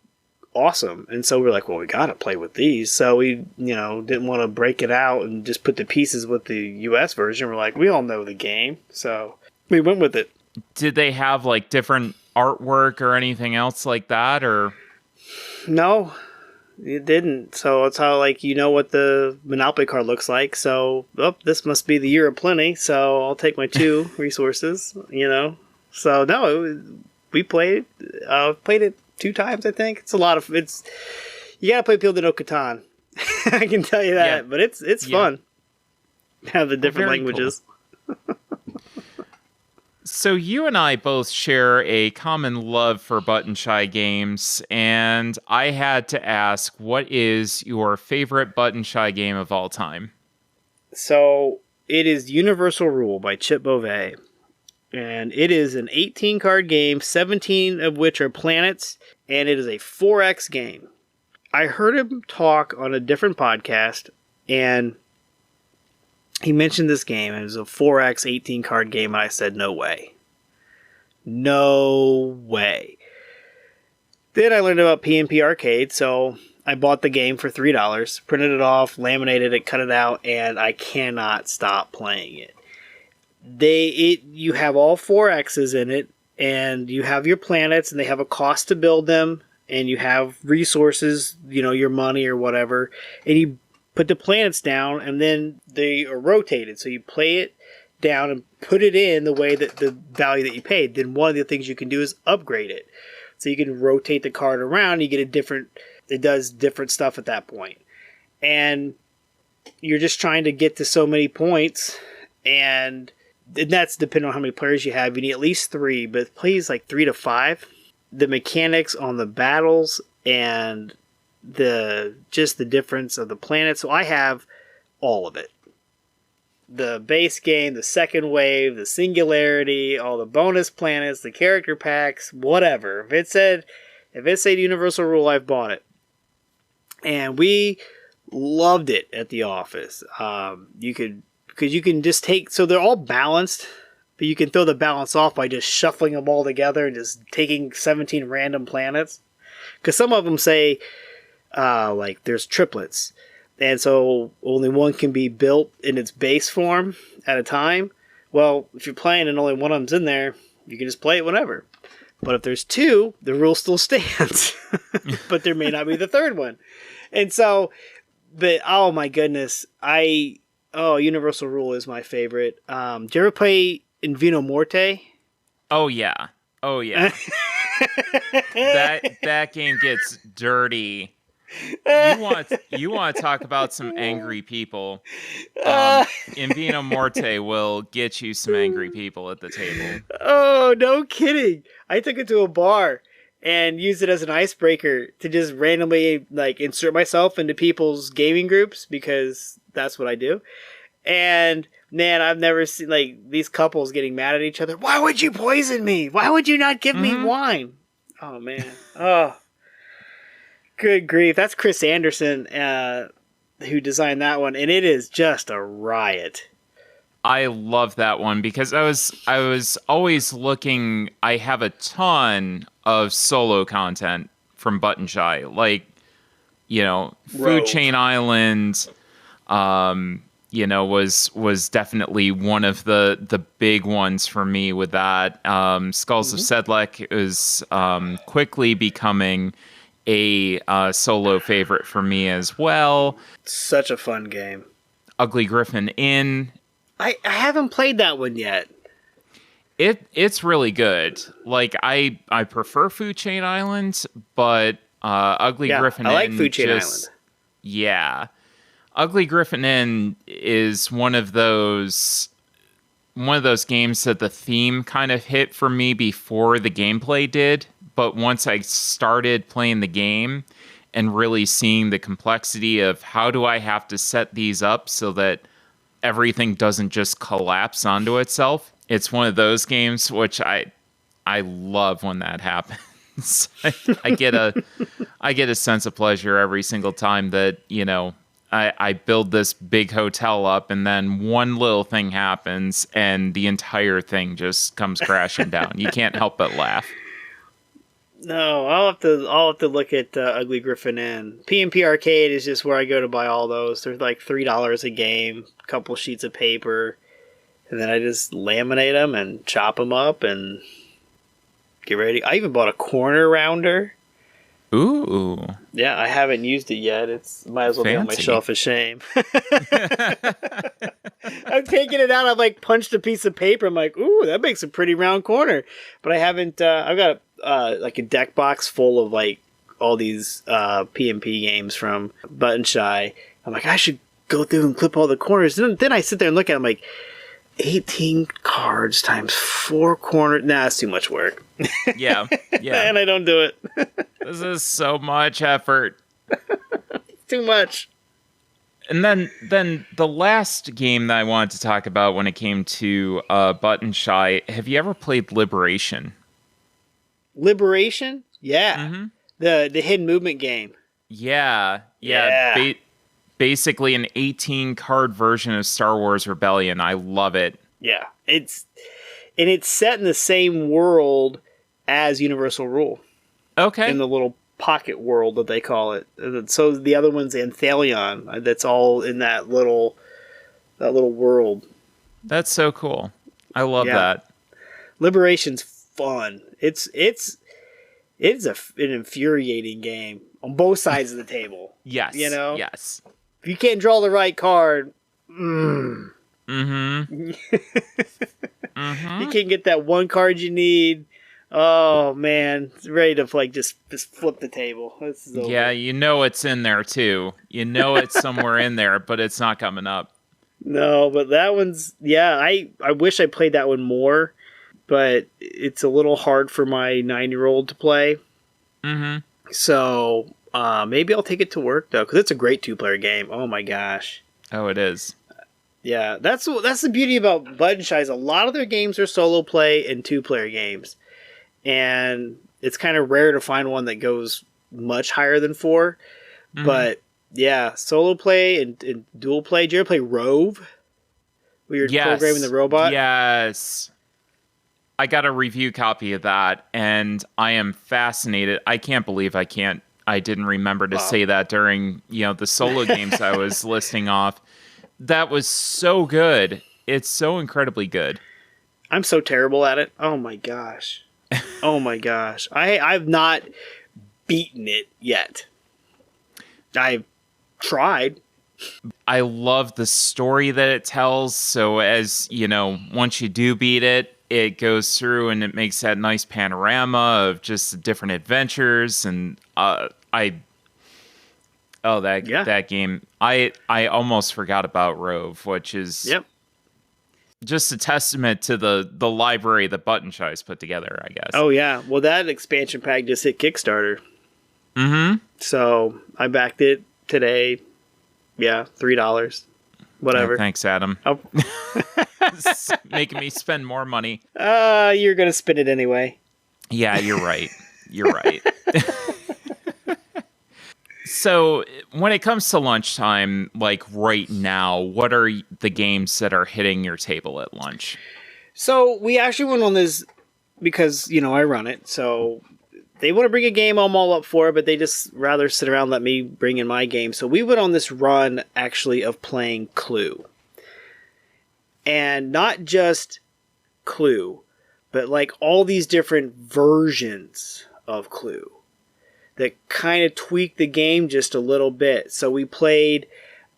awesome. And so we're like, well, we gotta play with these. So we, didn't want to break it out and just put the pieces with the US version. We're like, we all know the game, so we went with it. Did they have like different artwork or anything else like that, or? No, it didn't. So it's how, like, what the Monopoly card looks like. So, this must be the year of plenty. So I'll take my 2 resources, So no, we played it 2 times, I think. It's a lot of, you gotta play people that know Catan. I can tell you that, yeah. But it's fun. Have the different languages. Cool. So you and I both share a common love for Button Shy games, and I had to ask, what is your favorite Button Shy game of all time? So it is Universal Rule by Chip Beauvais, and it is an 18-card game, 17 of which are planets, and it is a 4X game. I heard him talk on a different podcast, and he mentioned this game, and it was a 4X 18-card game, and I said, no way. No way. Then I learned about PNP Arcade, so I bought the game for $3, printed it off, laminated it, cut it out, and I cannot stop playing it. You have all 4X's in it, and you have your planets, and they have a cost to build them, and you have resources, your money or whatever, and you put the planets down, and then they are rotated. So you play it down and put it in the way that the value that you paid. Then one of the things you can do is upgrade it. So you can rotate the card around, you get it does different stuff at that point. And you're just trying to get to so many points, and that's depending on how many players you have. You need at least 3, but it plays like 3 to 5. The mechanics on the battles and the difference of the planets. So I have all of it. The base game, the second wave, the singularity, all the bonus planets, the character packs, whatever. If it said Universal Rule, I've bought it. And we loved it at the office. Because you can just so they're all balanced, but you can throw the balance off by just shuffling them all together and just taking 17 random planets. Because some of them say, like, there's triplets. And so only one can be built in its base form at a time. Well, if you're playing and only one of them's in there, you can just play it whenever. But if there's 2, the rule still stands. But there may not be the third one. And so, but oh my goodness, Universal Rule is my favorite. Do you ever play Invino Morte? Oh yeah. That game gets dirty. You want to talk about some angry people? Invino Morte will get you some angry people at the table. Oh, no kidding! I took it to a bar and used it as an icebreaker to just randomly insert myself into people's gaming groups because that's what I do. And man, I've never seen these couples getting mad at each other. Why would you poison me? Why would you not give me wine? Oh man. Oh. Good grief. That's Chris Anderson who designed that one, and it is just a riot. I love that one because I was always looking. I have a ton of solo content from Button Shy, Food Chain Island, was definitely one of the big ones for me with that. Skulls of Sedlec is quickly becoming a solo favorite for me as well. Such a fun game. Ugly Griffin Inn. I haven't played that one yet. It's really good. I prefer Food Chain Island, but Ugly Griffin Inn. I like Food Chain Island. Yeah. Ugly Griffin Inn is one of those games that the theme kind of hit for me before the gameplay did. But once I started playing the game and really seeing the complexity of how do I have to set these up so that everything doesn't just collapse onto itself, it's one of those games which I love when that happens. I get a sense of pleasure every single time that, I build this big hotel up and then one little thing happens and the entire thing just comes crashing down. You can't help but laugh. No, I'll have to look at Ugly Griffin Inn. P&P Arcade is just where I go to buy all those. They're like $3 a game, a couple sheets of paper, and then I just laminate them and chop them up and get ready. I even bought a corner rounder. Ooh. Yeah, I haven't used it yet. Might as well be on my shelf of shame. I'm taking it out. I've like punched a piece of paper. I'm like, ooh, that makes a pretty round corner. But I haven't. I've got like a deck box full of like all these P&P games from Button Shy. I'm like, I should go through and clip all the corners. Then I sit there and look at it. I'm like, 18 cards times 4 corners. Nah, that's too much work. Yeah. And I don't do it. This is so much effort. Too much. And then the last game that I wanted to talk about when it came to Button Shy, have you ever played Liberation? Liberation? Yeah. Mm-hmm. The hidden movement game. Yeah. Basically an 18-card version of Star Wars Rebellion. I love it. Yeah. It's set in the same world as Universal Rule. Okay. In the little pocket world that they call it. So the other one's Anthelion. That's all in that little world. That's so cool. I love that. Liberation's fun. It's an infuriating game on both sides of the table. Yes. Yes. If you can't draw the right card, Mm-hmm. You can't get that one card you need. Oh man, it's ready to like just flip the table. Yeah, it's in there too. It's somewhere in there, but it's not coming up. No, but that one's I wish I played that one more, but it's a little hard for my 9-year-old to play. Mm-hmm. So maybe I'll take it to work though, because it's a great 2-player game. Oh my gosh. Oh, it is. Yeah, that's the beauty about Button Shy. A lot of their games are solo play and 2-player games, and it's kind of rare to find one that goes much higher than 4. Mm-hmm. But yeah, solo play and dual play. Did you ever play Rove? Where you're programming the robot? Yes. I got a review copy of that, and I am fascinated. I can't believe I didn't remember to say that during the solo games I was listing off. That was so good. It's so incredibly good. I'm so terrible at it. Oh my gosh. Oh my gosh. I've not beaten it yet. I've tried. I love the story that it tells. So as, once you do beat it, it goes through and it makes that nice panorama of just different adventures. And that game. I almost forgot about Rove, which is just a testament to the library that Button Shy's put together, I guess. Oh yeah. Well, that expansion pack just hit Kickstarter. Mm-hmm. So I backed it today. Yeah, $3. Whatever. Yeah, thanks, Adam. Making me spend more money. You're gonna spend it anyway. Yeah, you're right. You're right. So when it comes to lunchtime, like right now, what are the games that are hitting your table at lunch? So we actually went on this because, I run it. So they want to bring a game, I'm all up for it, but they just rather sit around and let me bring in my game. So we went on this run actually of playing Clue. And not just Clue, but like all these different versions of Clue that kind of tweak the game just a little bit. So we played,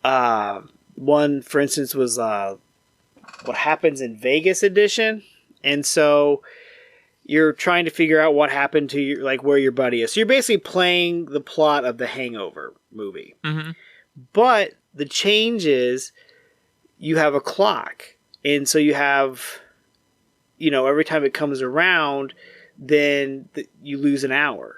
one, for instance, was What Happens in Vegas edition. And so you're trying to figure out what happened to your, like where your buddy is. So you're basically playing the plot of the Hangover movie. Mm-hmm. But the change is you have a clock. And so you have, every time it comes around, then you lose an hour.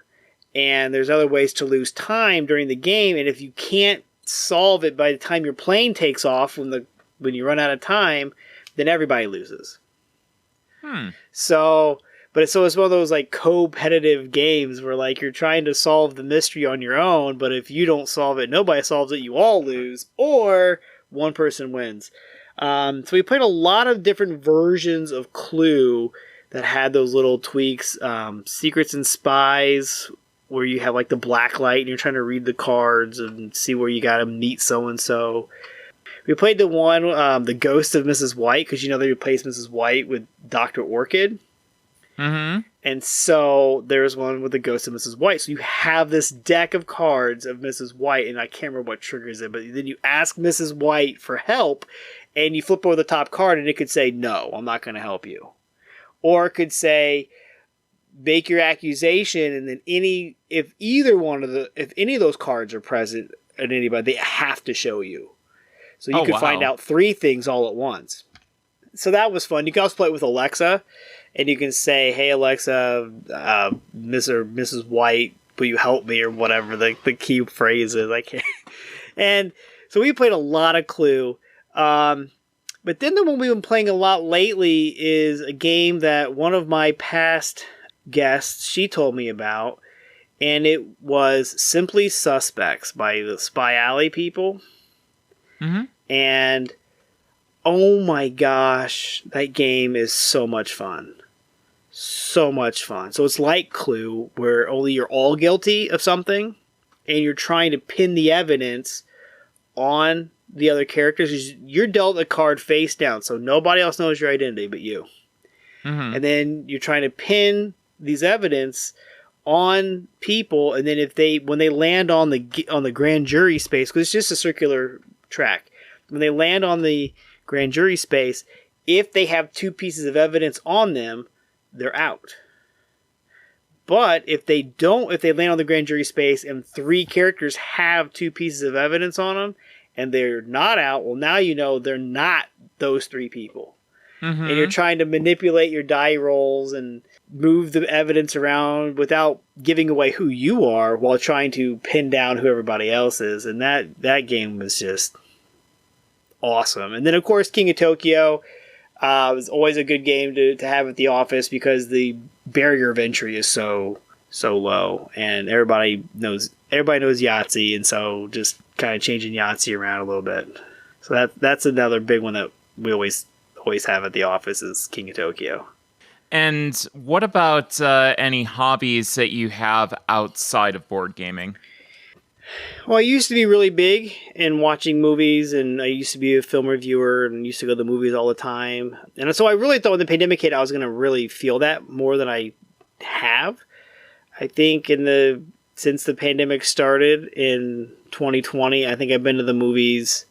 And there's other ways to lose time during the game. And if you can't solve it by the time your plane takes off, when you run out of time, then everybody loses. Hmm. So, But it's one of those like co-competitive games where like you're trying to solve the mystery on your own, but if you don't solve it, nobody solves it, you all lose, or one person wins. So we played a lot of different versions of Clue that had those little tweaks. Secrets and Spies, where you have like the black light and you're trying to read the cards and see where you got to meet so-and-so. We played the one, The Ghost of Mrs. White, because they replaced Mrs. White with Dr. Orchid. Mm-hmm. And so there's one with the Ghost of Mrs. White. So you have this deck of cards of Mrs. White, and I can't remember what triggers it, but then you ask Mrs. White for help, and you flip over the top card, and it could say, no, I'm not going to help you. Or it could say, make your accusation, and then if any of those cards are present at anybody, they have to show you. So you can find out 3 things all at once. So that was fun. You can also play it with Alexa. And you can say, hey, Alexa, Miss or Mrs. White, will you help me? Or whatever the key phrase is. And so we played a lot of Clue. But then the one we've been playing a lot lately is a game that one of my past guests, she told me about. And it was Simply Suspects by the Spy Alley people. Mm-hmm. And oh my gosh, that game is so much fun. So much fun. So it's like Clue, where only you're all guilty of something, and you're trying to pin the evidence on the other characters. You're dealt a card face down, so nobody else knows your identity but you. Mm-hmm. And then you're trying to pin these evidence on people, and then when they land on the grand jury space, because it's just a circular track, when they land on the grand jury space, if they have 2 pieces of evidence on them, they're out. But if they land on the grand jury space and 3 characters have 2 pieces of evidence on them and they're not out, well, now you know they're not those 3 people. Mm-hmm. And you're trying to manipulate your die rolls and move the evidence around without giving away who you are while trying to pin down who everybody else is. And that game was just awesome. And then, of course, King of Tokyo. It was always a good game to have at the office because the barrier of entry is so low, and everybody knows Yahtzee, and so just kind of changing Yahtzee around a little bit. So that's another big one that we always have at the office is King of Tokyo. And what about any hobbies that you have outside of board gaming? Well, I used to be really big in watching movies, and I used to be a film reviewer and used to go to the movies all the time. And so I really thought when the pandemic hit, I was going to really feel that more than I have. I think since the pandemic started in 2020, I think I've been to the movies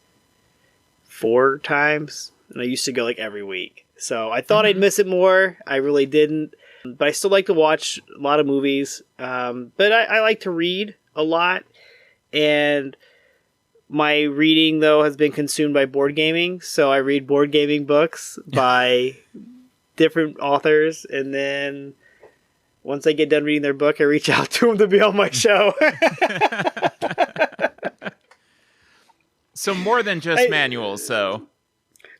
4 times, and I used to go like every week. So I thought I'd miss it more. I really didn't. But I still like to watch a lot of movies. But I like to read a lot. And my reading, though, has been consumed by board gaming. So I read board gaming books by different authors. And then once I get done reading their book, I reach out to them to be on my show. So more than just manuals, so.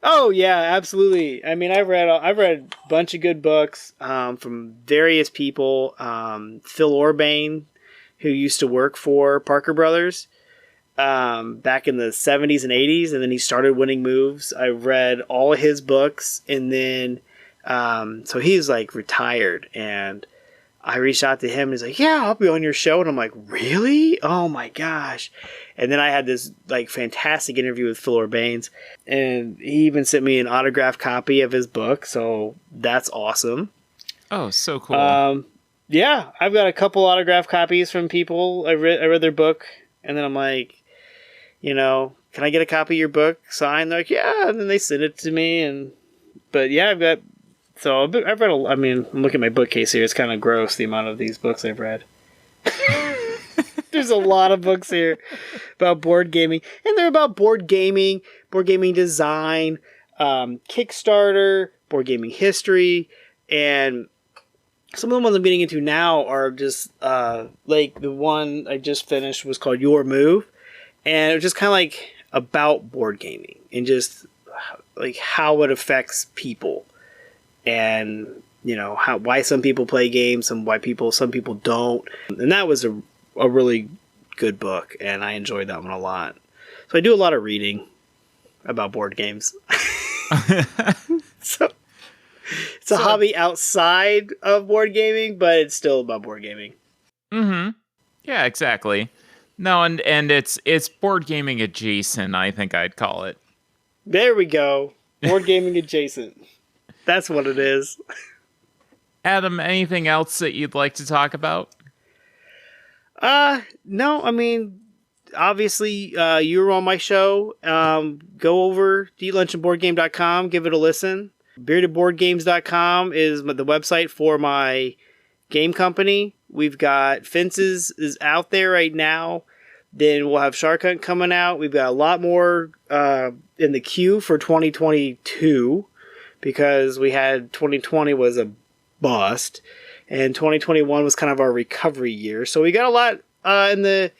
Oh, yeah, absolutely. I mean, I've read a bunch of good books from various people. Phil Orbain, who used to work for Parker Brothers back in the 70s and 80s, and then he started winning moves. I read all of his books, and then so he's like retired, and I reached out to him, and he's like, yeah, I'll be on your show. And I'm like, really? Oh my gosh. And then I had this like fantastic interview with Phil Urbains, and he even sent me an autographed copy of his book, so that's awesome. Oh, so cool. Yeah, I've got a couple autographed copies from people. I read their book, and then I'm like, can I get a copy of your book signed? They're like, yeah, and then they sent it to me, but yeah, I've read I'm looking at my bookcase here. It's kind of gross, the amount of these books I've read. There's a lot of books here about board gaming, and they're about board gaming design, Kickstarter, board gaming history, and some of the ones I'm getting into now are just like the one I just finished was called Your Move, and it was just kind of like about board gaming and just like how it affects people and why some people play games and why some people don't. And that was a really good book, and I enjoyed that one a lot. So I do a lot of reading about board games. So it's a hobby outside of board gaming, but it's still about board gaming. Mm-hmm. Yeah, exactly. No, and it's board gaming adjacent, I think I'd call it. There we go. Board gaming adjacent. That's what it is. Adam, anything else that you'd like to talk about? No, I mean, obviously, you were on my show. Go over to eatlunchandboardgame.com, give it a listen. Beardedboardgames.com is the website for my game company. We've got Fences is out there right now. Then we'll have Shark Hunt coming out. We've got a lot more in the queue for 2022 because we had 2020 was a bust and 2021 was kind of our recovery year. So we got a lot in the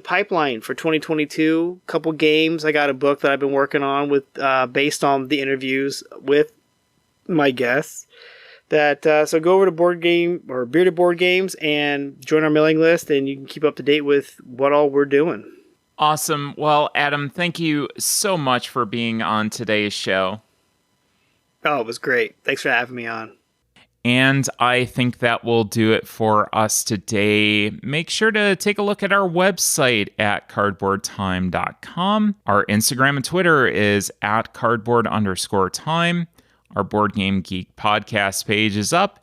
pipeline for 2022. Couple games. I got a book that I've been working on with based on the interviews with my guests. So go over to Board Game or Bearded Board Games and join our mailing list, and you can keep up to date with what all we're doing. Awesome. Well, Adam, thank you so much for being on today's show. Oh, it was great. Thanks for having me on. And I think that will do it for us today. Make sure to take a look at our website at cardboardtime.com. Our Instagram and Twitter is at cardboard_time. Our Board Game Geek podcast page is up.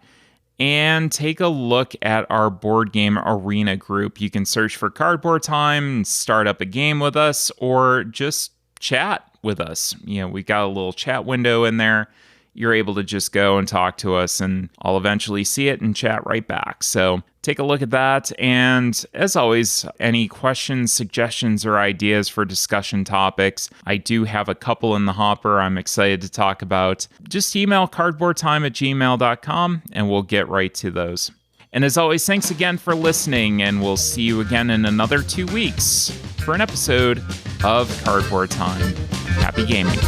And take a look at our Board Game Arena group. You can search for Cardboard Time and start up a game with us or just chat with us. We got a little chat window in there. You're able to just go and talk to us, and I'll eventually see it and chat right back. So take a look at that. And as always, any questions, suggestions, or ideas for discussion topics, I do have a couple in the hopper I'm excited to talk about. Just email cardboardtime@gmail.com, and we'll get right to those. And as always, thanks again for listening, and we'll see you again in another 2 weeks for an episode of Cardboard Time. Happy gaming.